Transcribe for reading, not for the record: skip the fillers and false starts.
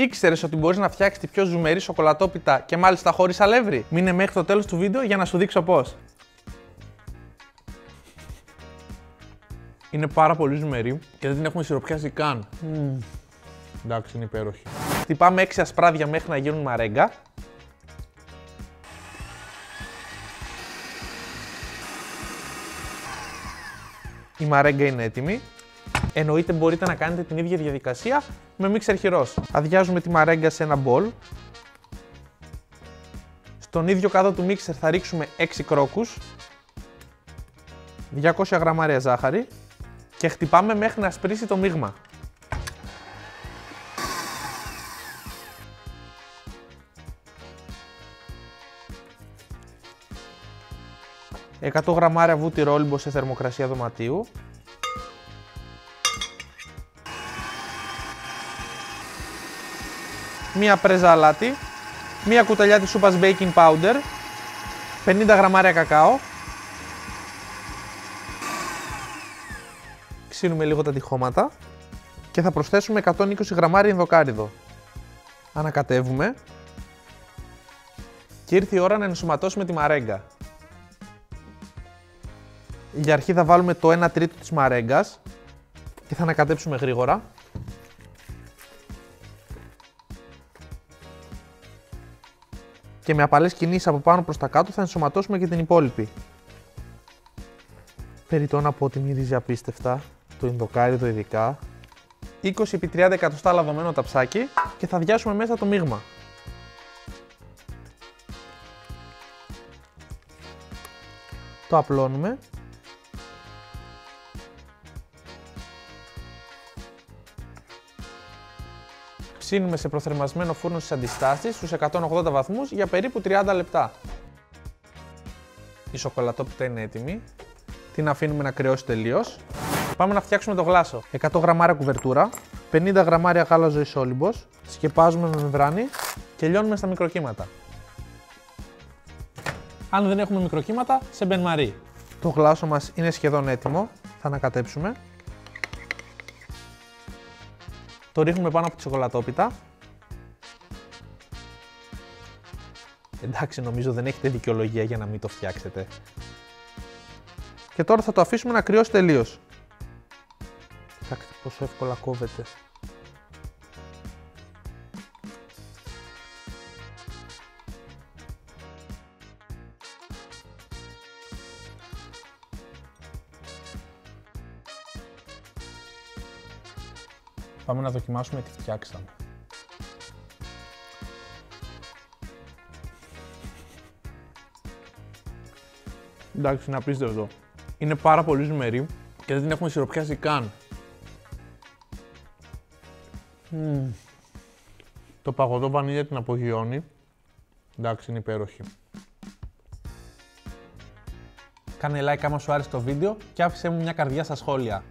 Ήξερες ότι μπορείς να φτιάξεις τη πιο ζουμερή σοκολατόπιτα και μάλιστα χωρίς αλεύρι? Μείνε μέχρι το τέλος του βίντεο για να σου δείξω πώς. Είναι πάρα πολύ ζουμερή και δεν την έχουμε σιροπιάσει καν. Εντάξει, είναι υπέροχη. Χτυπάμε 6 ασπράδια μέχρι να γίνουν μαρέγκα. Η μαρέγκα είναι έτοιμη. Εννοείται μπορείτε να κάνετε την ίδια διαδικασία με μίξερ χειρός. Αδειάζουμε τη μαρέγκα σε ένα μπολ. Στον ίδιο κάδο του μίξερ θα ρίξουμε 6 κρόκους, 200 γραμμάρια ζάχαρη και χτυπάμε μέχρι να σπρίσει το μείγμα. «100 γραμμάρια βούτυ ρόλιμπο σε θερμοκρασία δωματίου. Μία πρέζα αλάτι, μία κουταλιά της σούπας baking powder, 50 γραμμάρια κακάο. Ξύνουμε λίγο τα τυχώματα και θα προσθέσουμε 120 γραμμάρια ενδοκάριδο. Ανακατεύουμε και ήρθε η ώρα να ενσωματώσουμε τη μαρέγκα. Για αρχή θα βάλουμε το 1 τρίτο της μαρέγκας και θα ανακατέψουμε γρήγορα. Και με απαλές κινήσεις από πάνω προς τα κάτω θα ενσωματώσουμε και την υπόλοιπη. Περιττό να πω ότι μυρίζει απίστευτα, το ενδοκάριδο ειδικά. 20-30 εκατοστά λαδωμένο ταψάκι και θα αδειάσουμε μέσα το μείγμα. Το απλώνουμε. Ψήνουμε σε προθερμασμένο φούρνο στις αντιστάσεις στους 180 βαθμούς για περίπου 30 λεπτά. Η σοκολατόπιτα είναι έτοιμη. Την αφήνουμε να κρυώσει τελείως. Πάμε να φτιάξουμε το γλάσο. 100 γραμμάρια κουβερτούρα, 50 γραμμάρια γάλα ζωής όλυμπος, σκεπάζουμε με μεμβράνη και λιώνουμε στα μικροκύματα. Αν δεν έχουμε μικροκύματα, σε μπεν μαρί. Το γλάσο μας είναι σχεδόν έτοιμο. Θα ανακατέψουμε. Το ρίχνουμε πάνω από τη σοκολατόπιτα. Εντάξει, νομίζω δεν έχετε δικαιολογία για να μην το φτιάξετε. Και τώρα θα το αφήσουμε να κρυώσει τελείως. Κοιτάξτε πόσο εύκολα κόβεται. Πάμε να δοκιμάσουμε τι φτιάξαμε. Εντάξει, είναι απίστευτο. Είναι πάρα πολύ ζουμερή και δεν την έχουμε σιροπιάσει καν. Το παγωτό βανίλια την απογειώνει. Εντάξει, είναι υπέροχη. Κάνε like άμα σου άρεσε το βίντεο και άφησέ μου μια καρδιά στα σχόλια.